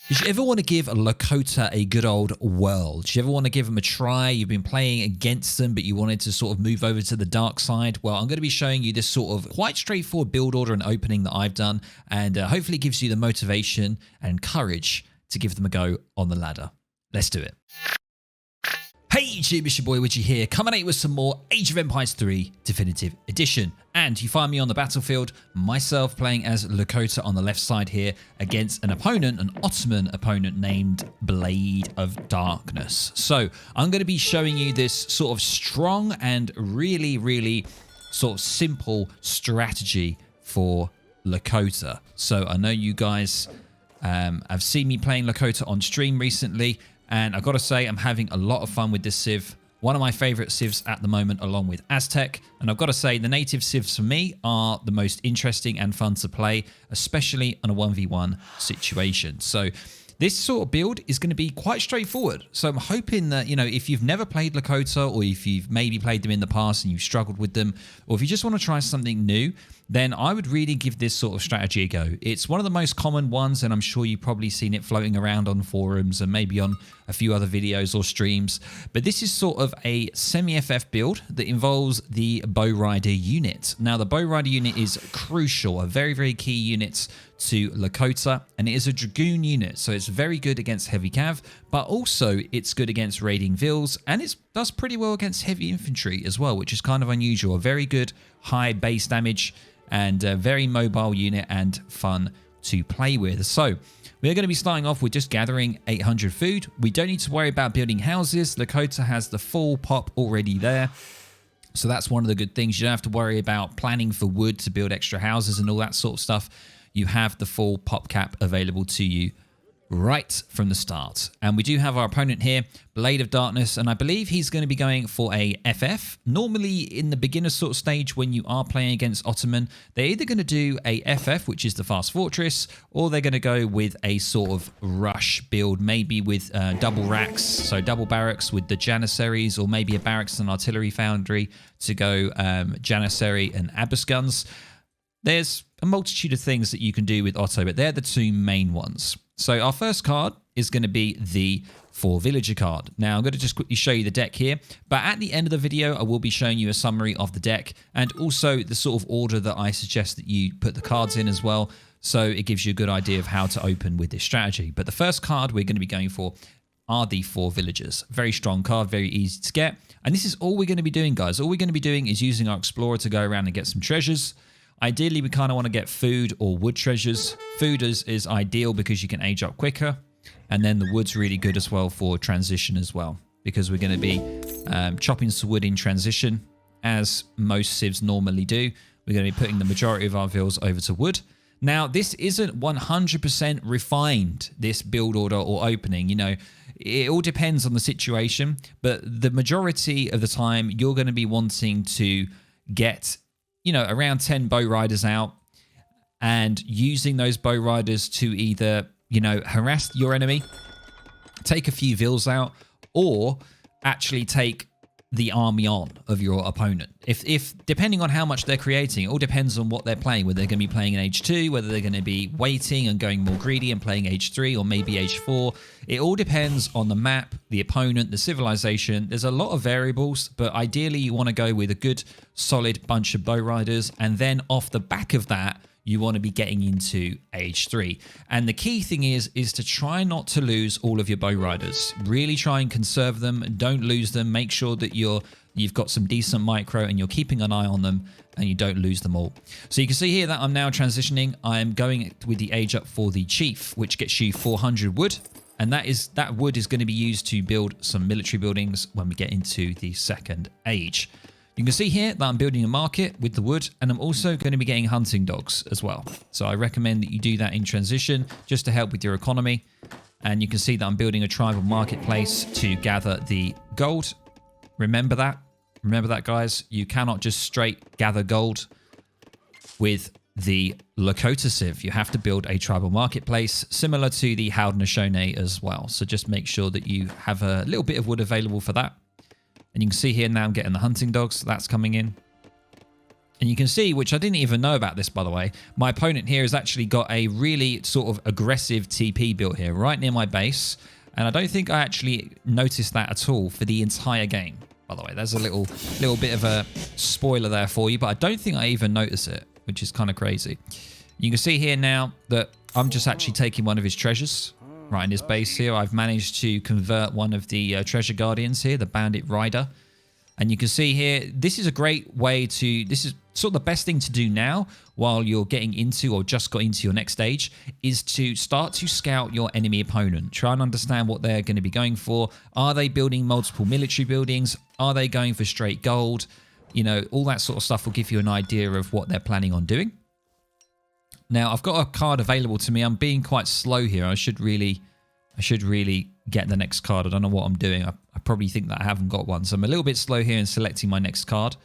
Did you ever want to give a Lakota a good old whirl? Did you ever want to give them a try? You've been playing against them, but you wanted to sort of move over to the dark side? Well, I'm going to be showing you this sort of quite straightforward build order and opening that I've done, and hopefully gives you the motivation and courage to give them a go on the ladder. Let's do it. Hey YouTube, it's your boy Widgie here, coming at you with some more Age of Empires 3 Definitive Edition. And you find me on the battlefield, myself playing as Lakota on the left side here against an opponent, an Ottoman opponent named Blade of Darkness. So I'm going to be showing you this sort of strong and really sort of simple strategy for Lakota. So I know you guys have seen me playing Lakota on stream recently, and I've got to say, I'm having a lot of fun with this civ. One of my favorite civs at the moment, along with Aztec. And I've got to say, the native civs for me are the most interesting and fun to play, especially on a 1v1 situation. So this sort of build is going to be quite straightforward. So I'm hoping that, you know, if you've never played Lakota, or if you've maybe played them in the past and you've struggled with them, or if you just want to try something new, then I would really give this sort of strategy a go. It's one of the most common ones, and I'm sure you've probably seen it floating around on forums and maybe on a few other videos or streams. But this is sort of a semi-FF build that involves the Bow Rider unit. Now, the Bow Rider unit is crucial, a very key unit to Lakota, and it is a Dragoon unit, so it's very good against heavy cav, but also it's good against raiding vills, and it does pretty well against heavy infantry as well, which is kind of unusual. A very good high base damage and a very mobile unit and fun to play with. So we're going to be starting off with just gathering 800 food. We don't need to worry about building houses. Lakota has the full pop already there. So that's one of the good things. You don't have to worry about planning for wood to build extra houses and all that sort of stuff. You have the full pop cap available to you right from the start. And we do have our opponent here, Blade of Darkness, and I believe he's going to be going for a FF. Normally in the beginner sort of stage when you are playing against Ottoman, they're either going to do a FF, which is the fast fortress, or they're going to go with a sort of rush build, maybe with double racks, so double barracks with the janissaries, or maybe a barracks and artillery foundry to go janissary and abbas guns. There's a multitude of things that you can do with Otto, but they're the two main ones. So our first card is going to be the 4 villager card. Now I'm going to just quickly show you the deck here, but at the end of the video I will be showing you a summary of the deck and also the sort of order that I suggest that you put the cards in as well, so it gives you a good idea of how to open with this strategy. But the first card we're going to be going for are the 4 villagers. Very strong card, very easy to get, and this is all we're going to be doing, guys. All we're going to be doing is using our explorer to go around and get some treasures. Ideally, we kind of want to get food or wood treasures. Food is ideal because you can age up quicker. And then the wood's really good as well for transition as well, because we're going to be chopping some wood in transition, as most civs normally do. We're going to be putting the majority of our vills over to wood. Now, this isn't 100% refined, this build order or opening. You know, it all depends on the situation, but the majority of the time, you're going to be wanting to get, you know, around 10 bow riders out and using those bow riders to either, you know, harass your enemy, take a few vills out, or actually take the army on of your opponent. If depending on how much they're creating, it all depends on what they're playing, whether they're going to be playing in age 2, whether they're going to be waiting and going more greedy and playing age 3, or maybe age 4. It all depends on the map, the opponent, the civilization. There's a lot of variables, but ideally you want to go with a good solid bunch of bow riders, and then off the back of that you want to be getting into age 3. And the key thing is to try not to lose all of your bow riders. Really try and conserve them. Don't lose them. Make sure that you've got some decent micro and you're keeping an eye on them and you don't lose them all. So you can see here that I'm now transitioning. I am going with the age up for the chief, which gets you 400 wood. And that wood is going to be used to build some military buildings when we get into the second age. You can see here that I'm building a market with the wood, and I'm also going to be getting hunting dogs as well. So I recommend that you do that in transition just to help with your economy. And you can see that I'm building a tribal marketplace to gather the gold. Remember that. Remember that, guys. You cannot just straight gather gold with the Lakota civ. You have to build a tribal marketplace similar to the Haudenosaunee as well. So just make sure that you have a little bit of wood available for that. And you can see here now I'm getting the hunting dogs. That's coming in. And you can see, which I didn't even know about this, by the way, my opponent here has actually got a really sort of aggressive TP built here right near my base. And I don't think I actually noticed that at all for the entire game. By the way, there's a little bit of a spoiler there for you, but I don't think I even noticed it, which is kind of crazy. You can see here now that I'm just actually taking one of his treasures right in his base here. I've managed to convert one of the treasure guardians here, the bandit rider. And you can see here, this is a great way to, this is sort of the best thing to do now while you're getting into or just got into your next stage, is to start to scout your enemy opponent. Try and understand what they're going to be going for. Are they building multiple military buildings? Are they going for straight gold? You know, all that sort of stuff will give you an idea of what they're planning on doing. Now, I've got a card available to me. I'm being quite slow here. I should really get the next card. I don't know what I'm doing. I probably think that I haven't got one. So I'm a little bit slow here in selecting my next card.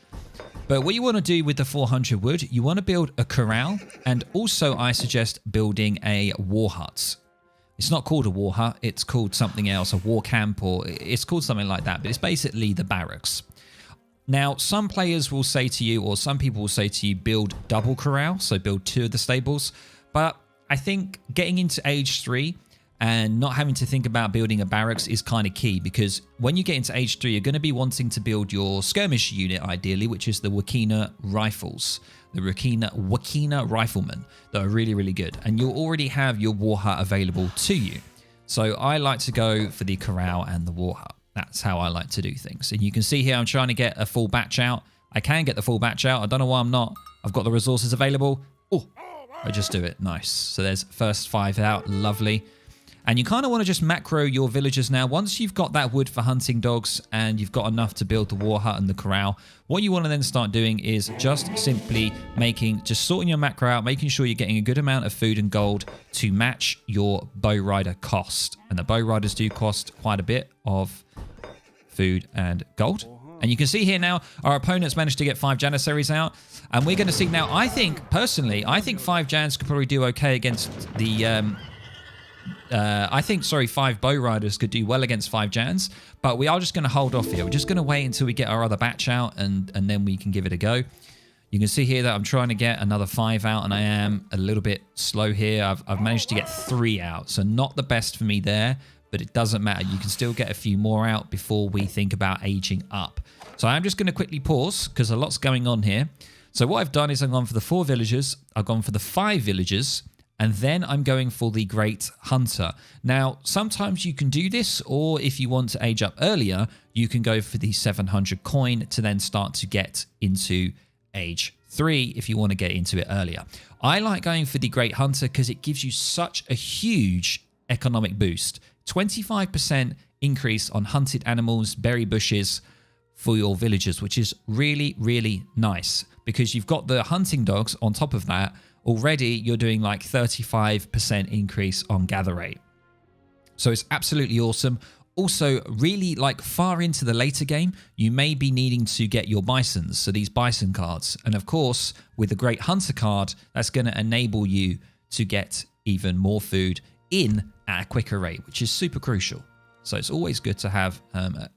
But what you want to do with the 400 wood, you want to build a corral. And also I suggest building a war hut. It's not called a war hut. It's called something else, a war camp, or it's called something like that. But it's basically the barracks. Now, some players will say to you, or some people will say to you, build double corral. So build 2 of the stables. But I think getting into age 3 and not having to think about building a barracks is kind of key, because when you get into age 3, you're going to be wanting to build your skirmish unit ideally, which is the Wakina rifles, the Wakina riflemen that are really, really good. And you'll already have your war hut available to you. So I like to go for the corral and the war hut. That's how I like to do things. And you can see here, I'm trying to get a full batch out. I can get the full batch out. I don't know why I'm not. I've got the resources available. Oh, I just do it. Nice. So there's first 5 out. Lovely. And you kind of want to just macro your villagers now. Once you've got that wood for hunting dogs and you've got enough to build the war hut and the corral, what you want to then start doing is just simply just sorting your macro out, making sure you're getting a good amount of food and gold to match your bow rider cost. And the bow riders do cost quite a bit of food and gold. And you can see here now, our opponents managed to get 5 Janissaries out. And we're going to see now, personally, I think 5 Jans could probably do okay against the... 5 bow riders could do well against 5 Jans, but we are just going to hold off here. We're just going to wait until we get our other batch out, and then we can give it a go. You can see here that I'm trying to get another 5 out, and I am a little bit slow here. I've managed to get 3 out, so not the best for me there, but it doesn't matter. You can still get a few more out before we think about aging up. So I'm just going to quickly pause because a lot's going on here. So what I've done is I've gone for the 4 villagers, I've gone for the 5 villagers, and then I'm going for the Great Hunter. Now, sometimes you can do this, or if you want to age up earlier, you can go for the 700 coin to then start to get into age 3 if you want to get into it earlier. I like going for the Great Hunter because it gives you such a huge economic boost. 25% increase on hunted animals, berry bushes for your villagers, which is really, really nice because you've got the hunting dogs on top of that. Already you're doing like 35% increase on gather rate. So it's absolutely awesome. Also, really like far into the later game, you may be needing to get your bisons, so these bison cards. And of course, with the Great Hunter card, that's going to enable you to get even more food in at a quicker rate, which is super crucial. So it's always good to have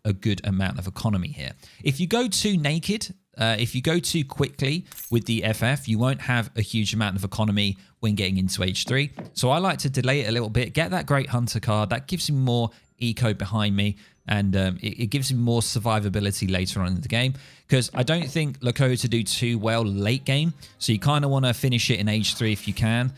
a good amount of economy here. If you go too naked, if you go too quickly with the FF, you won't have a huge amount of economy when getting into age 3. So I like to delay it a little bit, get that Great Hunter card. That gives me more eco behind me, and it gives me more survivability later on in the game, because I don't think Lakota do too well late game. So you kind of want to finish it in age 3 if you can.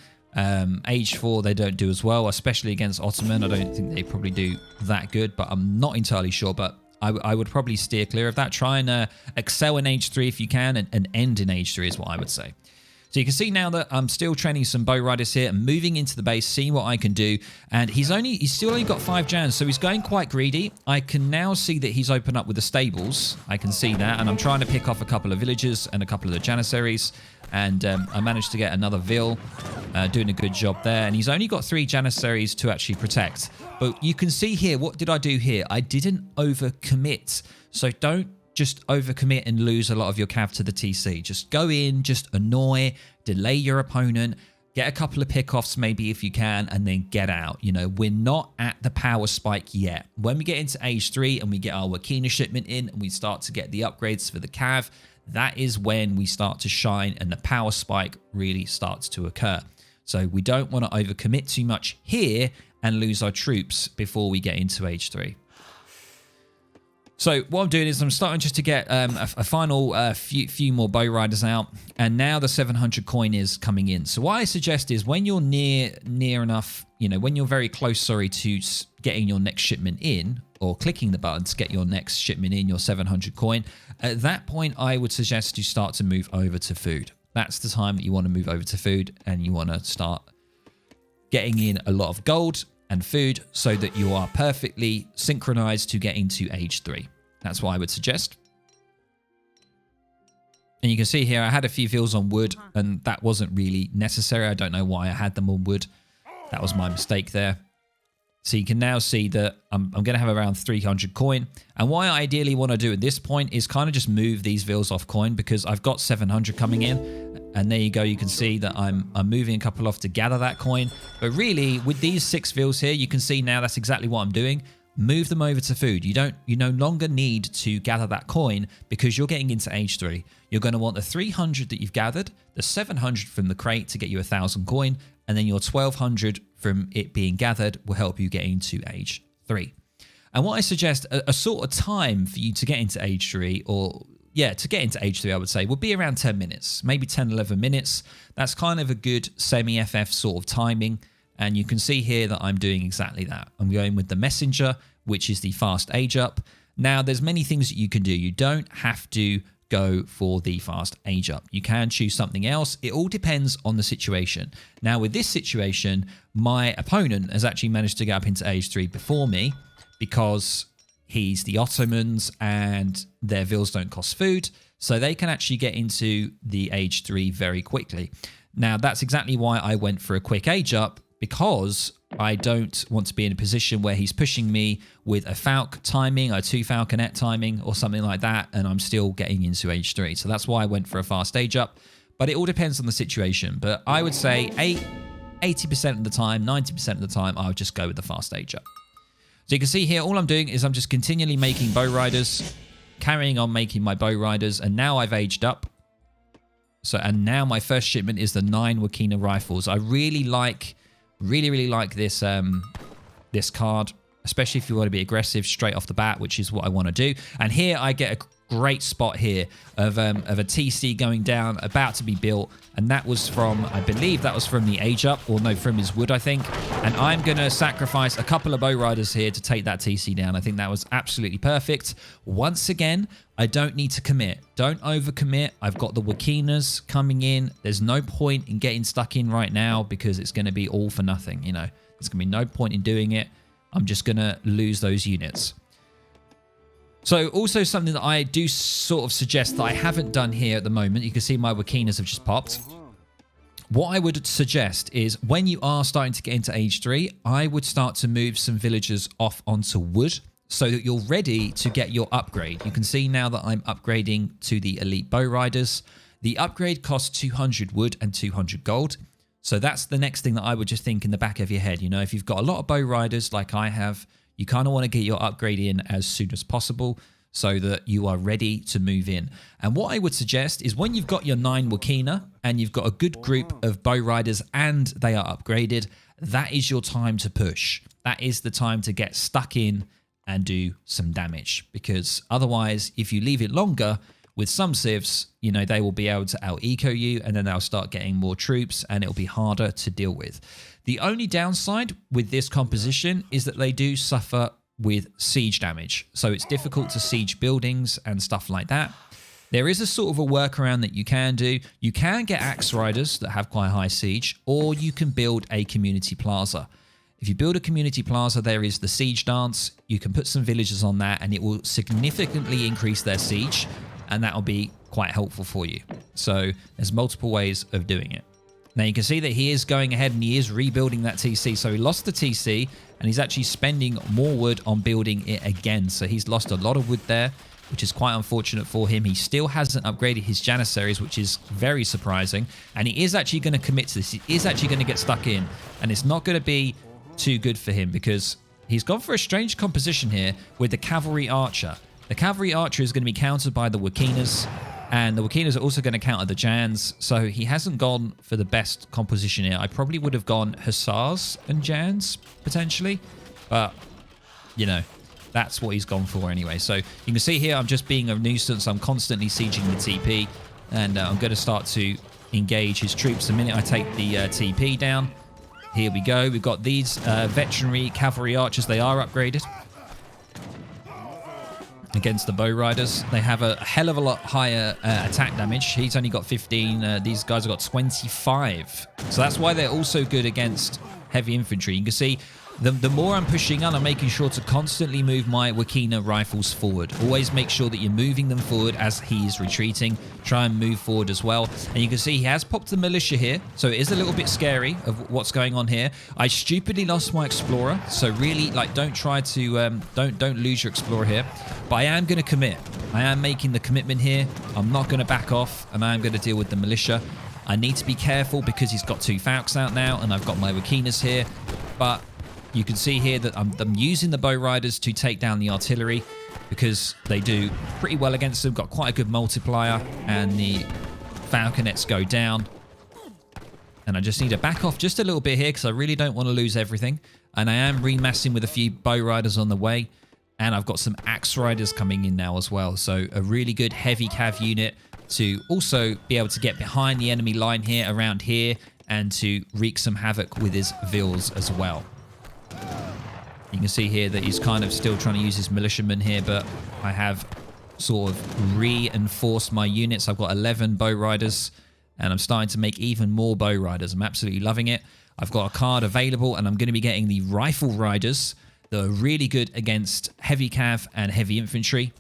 Age 4 they don't do as well, especially against Ottoman. I don't think they probably do that good, but I'm not entirely sure. But I would probably steer clear of that. Try and excel in age 3 if you can, and end in age 3 is what I would say. So you can see now that I'm still training some bow riders here and moving into the base, seeing what I can do. And he's still only got 5 Jans, so he's going quite greedy. I can now see that he's opened up with the stables. I can see that, and I'm trying to pick off a couple of villagers and a couple of the Janissaries. And I managed to get another Vil, doing a good job there. And he's only got 3 Janissaries to actually protect. But you can see here, what did I do here? I didn't overcommit. So don't just overcommit and lose a lot of your cav to the TC. Just go in, just annoy, delay your opponent, get a couple of pickoffs maybe if you can, and then get out. You know, we're not at the power spike yet. When we get into age 3 and we get our Wakina shipment in and we start to get the upgrades for the cav, that is when we start to shine and the power spike really starts to occur. So we don't want to overcommit too much here and lose our troops before we get into age 3. So what I'm doing is I'm starting just to get a final few more bow riders out, and now the 700 coin is coming in. So what I suggest is when you're near enough, when you're very close, to getting your next shipment in, or clicking the button to get your next shipment in, your 700 coin, at that point I would suggest you start to move over to food. That's the time that you want to move over to food, and you want to start getting in a lot of gold and food so that you are perfectly synchronized to get into age 3. That's what I would suggest. And you can see here I had a few fields on wood, and that wasn't really necessary. I don't know why I had them on wood. That was my mistake there. So you can now see that I'm going to have around 300 coin. And what I ideally want to do at this point is kind of just move these vills off coin, because I've got 700 coming in. And there you go. You can see that I'm moving a couple off to gather that coin. But really, with these 6 vills here, you can see now that's exactly what I'm doing. Move them over to food. You no longer need to gather that coin, because you're getting into age 3. You're going to want the 300 that you've gathered, the 700 from the crate to get you 1,000 coin, and then your 1,200 from it being gathered will help you get into age 3. And what I suggest, a sort of time for you to get into age 3, to get into age 3, I would say, would be around 10 minutes, maybe 10, 11 minutes. That's kind of a good semi-FF sort of timing. And you can see here that I'm doing exactly that. I'm going with the messenger, which is the fast age up. Now, there's many things that you can do. You don't have to go for the fast age up. You can choose something else. It all depends on the situation. Now, with this situation, my opponent has actually managed to get up into age 3 before me, because he's the Ottomans and their vills don't cost food. So they can actually get into the age 3 very quickly. Now, that's exactly why I went for a quick age up, because I don't want to be in a position where he's pushing me with a Falc timing, a 2 Falconet timing or something like that, and I'm still getting into age 3. So that's why I went for a fast age up. But it all depends on the situation. But I would say 80% of the time, 90% of the time, I would just go with the fast age up. So you can see here, all I'm doing is I'm just continually making bow riders, carrying on making my bow riders, and now I've aged up. So, and now my first shipment is the 9 Wakina rifles. I really like this this card, especially if you want to be aggressive straight off the bat, which is what I want to do. And here I get a great spot here of a TC going down, about to be built, and that was from, I believe that was from the age up, or no, from his wood, I think. And I'm going to sacrifice a couple of bow riders here to take that TC down. I think that was absolutely perfect. Once again, I don't need to commit. Don't overcommit. I've got the Wakinas coming in. There's no point in getting stuck in right now, because it's going to be all for nothing. There's going to be no point in doing it. I'm just going to lose those units. So also something that I do sort of suggest that I haven't done here at the moment. You can see my Wakinas have just popped. What I would suggest is when you are starting to get into age 3, I would start to move some villagers off onto wood so that you're ready to get your upgrade. You can see now that I'm upgrading to the elite bow riders. The upgrade costs 200 wood and 200 gold. So that's the next thing that I would just think in the back of your head. If you've got a lot of bow riders like I have, you kind of want to get your upgrade in as soon as possible so that you are ready to move in. And what I would suggest is when you've got your 9 Wakina and you've got a good group of bow riders and they are upgraded, that is your time to push. That is the time to get stuck in and do some damage. Because otherwise, if you leave it longer, with some civs, they will be able to out-eco you, and then they'll start getting more troops and it'll be harder to deal with. The only downside with this composition is that they do suffer with siege damage. So it's difficult to siege buildings and stuff like that. There is a sort of a workaround that you can do. You can get axe riders that have quite high siege, or you can build a community plaza. If you build a community plaza, there is the siege dance. You can put some villagers on that and it will significantly increase their siege, and that will be quite helpful for you. So there's multiple ways of doing it. Now you can see that he is going ahead and he is rebuilding that TC. So he lost the TC and he's actually spending more wood on building it again. So he's lost a lot of wood there, which is quite unfortunate for him. He still hasn't upgraded his Janissaries, which is very surprising. And he is actually going to commit to this. He is actually going to get stuck in, and it's not going to be too good for him because he's gone for a strange composition here with the cavalry archer. The cavalry archer is going to be countered by the Wakinas, And the Wakinas are also going to counter the Jans, so he hasn't gone for the best composition here. I probably would have gone Hussars and Jans, potentially. But, you know, that's what he's gone for anyway. So you can see here, I'm just being a nuisance. I'm constantly sieging the TP. And I'm going to start to engage his troops the minute I take the TP down. Here we go. We've got these veterinary cavalry archers. They are upgraded against the bow riders. They have a hell of a lot higher attack damage. He's only got 15. These guys have got 25. So that's why they're also good against heavy infantry. You can see the more I'm pushing on, I'm making sure to constantly move my Wakina rifles forward. Always make sure that you're moving them forward as he is retreating. Try and move forward as well. And you can see he has popped the militia here, so it is a little bit scary of what's going on here. I stupidly lost my explorer, so really, like, don't try to don't lose your explorer here. But I am going to commit. I am making the commitment here. I'm not going to back off, and I am going to deal with the militia. I need to be careful because he's got 2 Falcons out now, and I've got my Wakinas here. But you can see here that I'm using the bow riders to take down the artillery because they do pretty well against them. Got quite a good multiplier, and the falconets go down. And I just need to back off just a little bit here because I really don't want to lose everything. And I am remassing with a few bow riders on the way. And I've got some axe riders coming in now as well. So a really good heavy cav unit to also be able to get behind the enemy line here, around here, and to wreak some havoc with his vills as well. You can see here that he's kind of still trying to use his militiamen here, but I have sort of reinforced my units. I've got 11 bow riders, and I'm starting to make even more bow riders. I'm absolutely loving it. I've got a card available, and I'm going to be getting the rifle riders that are really good against heavy cav and heavy infantry.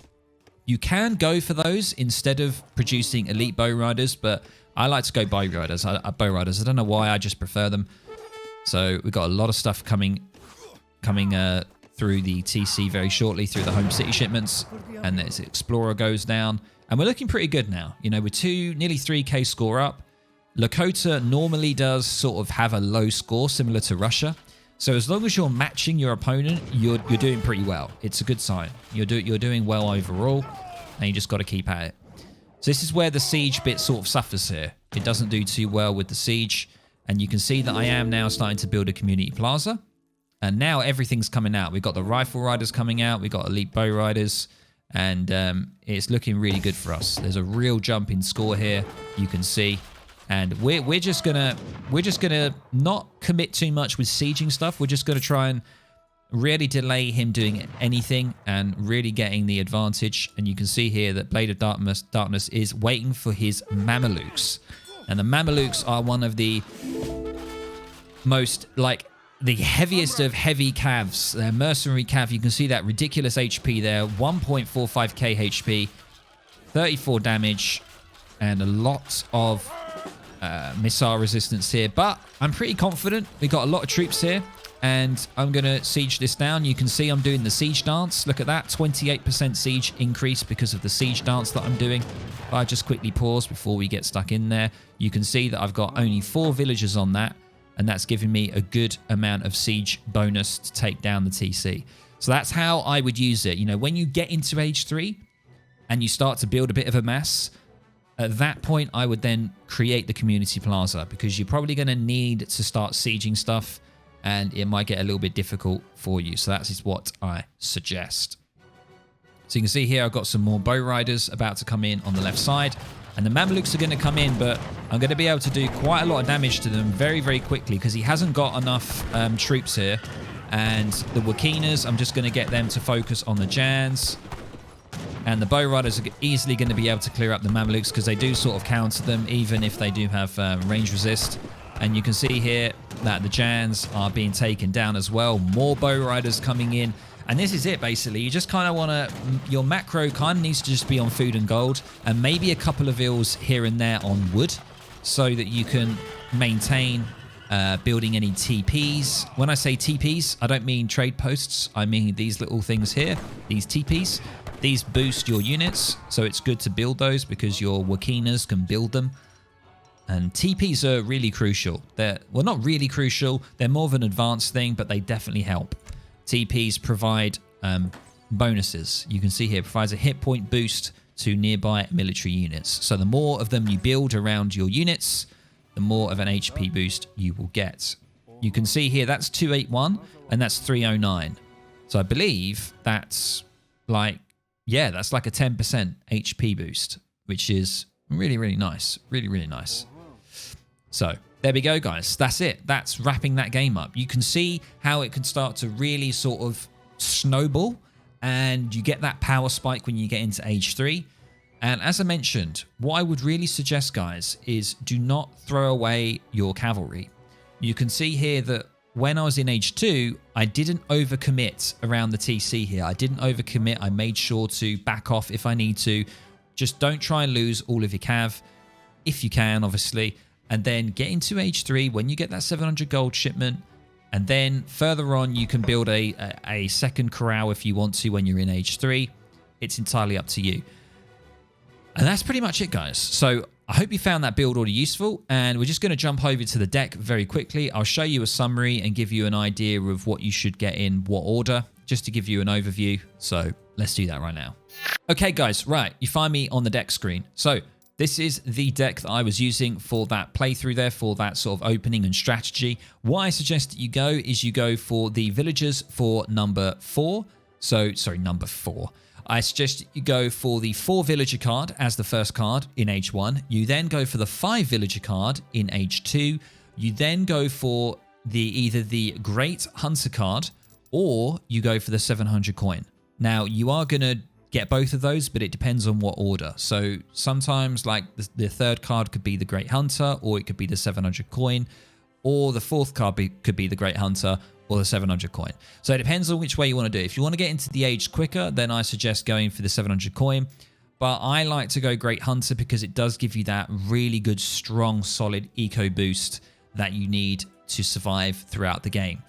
You can go for those instead of producing elite bow riders, but I like to go bow riders. I don't know why, I just prefer them. So we've got a lot of stuff coming through the TC very shortly through the home city shipments, and this explorer goes down, and we're looking pretty good now. You know, we're nearly 3k score up. Lakota normally does sort of have a low score similar to Russia, so as long as you're matching your opponent, you're doing pretty well. It's a good sign. You're doing well overall, and you just got to keep at it. So this is where the siege bit sort of suffers here. It doesn't do too well with the siege, and you can see that I am now starting to build a community plaza. And now everything's coming out. We've got the rifle riders coming out. We've got elite bow riders. And it's looking really good for us. There's a real jump in score here, you can see. And we're just gonna not commit too much with sieging stuff. We're just gonna try and really delay him doing anything and really getting the advantage. And you can see here that Blade of Darkness is waiting for his Mamelukes. And the Mamelukes are one of the most, like, the heaviest of heavy cavs. They're mercenary cav. You can see that ridiculous HP there. 1.45k HP, 34 damage, and a lot of missile resistance here. But I'm pretty confident. We got a lot of troops here, and I'm going to siege this down. You can see I'm doing the siege dance. Look at that, 28% siege increase because of the siege dance that I'm doing. If I just quickly pause before we get stuck in there, you can see that I've got only 4 villagers on that. And that's giving me a good amount of siege bonus to take down the TC. So that's how I would use it. You know, when you get into age 3 and you start to build a bit of a mass, at that point, I would then create the community plaza, because you're probably going to need to start sieging stuff, and it might get a little bit difficult for you. So that is what I suggest. So you can see here, I've got some more bow riders about to come in on the left side. And the Mamelukes are going to come in, but I'm going to be able to do quite a lot of damage to them very, very quickly, because he hasn't got enough troops here. And the Wakinas, I'm just going to get them to focus on the Jans. And the bow riders are easily going to be able to clear up the Mamelukes, because they do sort of counter them, even if they do have range resist. And you can see here that the Jans are being taken down as well. More bow riders coming in. And this is it, basically. You just kind of want to... Your macro kind of needs to just be on food and gold, and maybe a couple of ills here and there on wood, so that you can maintain building any TPs. When I say TPs, I don't mean trade posts. I mean these little things here, these TPs. These boost your units, so it's good to build those because your Wakinas can build them. And TPs are really crucial. They're, well, not really crucial. They're more of an advanced thing, but they definitely help. TPs provide bonuses. You can see here, provides a hit point boost to nearby military units. So the more of them you build around your units, the more of an HP boost you will get. You can see here that's 281 and that's 309. So I believe that's like, yeah, that's like a 10% HP boost, which is really, really nice. Really, really nice. So there we go, guys. That's it. That's wrapping that game up. You can see how it can start to really sort of snowball, and you get that power spike when you get into age 3. And as I mentioned, what I would really suggest, guys, is do not throw away your cavalry. You can see here that when I was in age 2, I didn't overcommit around the TC here. I didn't overcommit. I made sure to back off if I need to. Just don't try and lose all of your cav, if you can, obviously. And then get into age 3 when you get that 700 gold shipment. And then further on, you can build a second corral if you want to when you're in age 3. It's entirely up to you. And that's pretty much it, guys. So I hope you found that build order useful, and we're just going to jump over to the deck very quickly. I'll show you a summary and give you an idea of what you should get in what order, just to give you an overview. So let's do that right now. Okay, guys, right. You find me on the deck screen. So this is the deck that I was using for that playthrough there, for that sort of opening and strategy. What I suggest that you go is you go for the villagers for number 4. Number 4. I suggest you go for the 4 villager card as the first card in age 1. You then go for the 5 villager card in age 2. You then go for either the Great Hunter card, or you go for the 700 coin. Now, you are going to get both of those, but it depends on what order. So sometimes like the third card could be the Great Hunter, or it could be the 700 coin, or the fourth card could be the Great Hunter, or the 700 coin. So it depends on which way you want to do it. If you want to get into the age quicker, then I suggest going for the 700 coin. But I like to go Great Hunter because it does give you that really good, strong, solid eco boost that you need to survive throughout the game.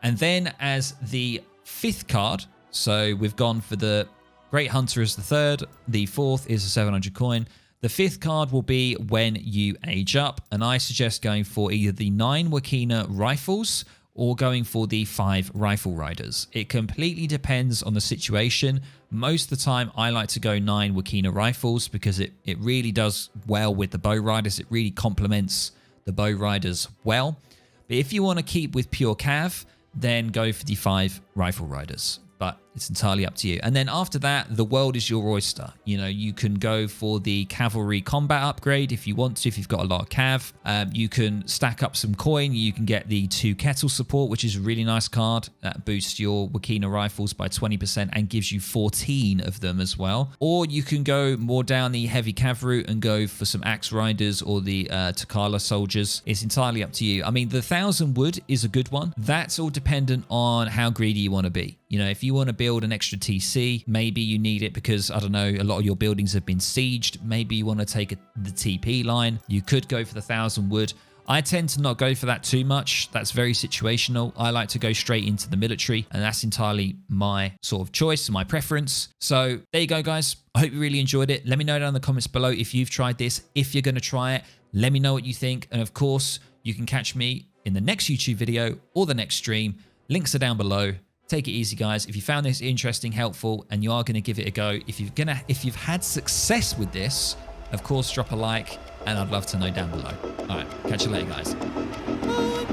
And then as the 5th card, so we've gone for the Great Hunter as the 3rd, the 4th is a 700 coin. The 5th card will be when you age up, and I suggest going for either the 9 Wakina rifles or going for the 5 rifle riders. It completely depends on the situation. Most of the time, I like to go 9 Wakina rifles because it really does well with the bow riders. It really complements the bow riders well. But if you want to keep with pure cav, then go for the 5 rifle riders. But it's entirely up to you. And then after that, the world is your oyster. You know, you can go for the cavalry combat upgrade if you want to, if you've got a lot of cav. You can stack up some coin. You can get the 2 kettle support, which is a really nice card that boosts your Wakina rifles by 20% and gives you 14 of them as well. Or you can go more down the heavy cav route and go for some axe riders or the Takala soldiers. It's entirely up to you. I mean, the 1000 wood is a good one. That's all dependent on how greedy you want to be. You know, if you want to build an extra TC, maybe you need it because, I don't know, a lot of your buildings have been sieged. Maybe you want to take the TP line. You could go for the 1000 wood. I tend to not go for that too much. That's very situational. I like to go straight into the military, and that's entirely my sort of choice and my preference. So there you go, guys. I hope you really enjoyed it. Let me know down in the comments below if you've tried this. If you're going to try it, let me know what you think. And of course, you can catch me in the next YouTube video or the next stream. Links are down below. Take it easy, guys. If you found this interesting, helpful, and you are going to give it a go, if you've had success with this, of course, drop a like, and I'd love to know down below. All right, catch you later, guys. Bye.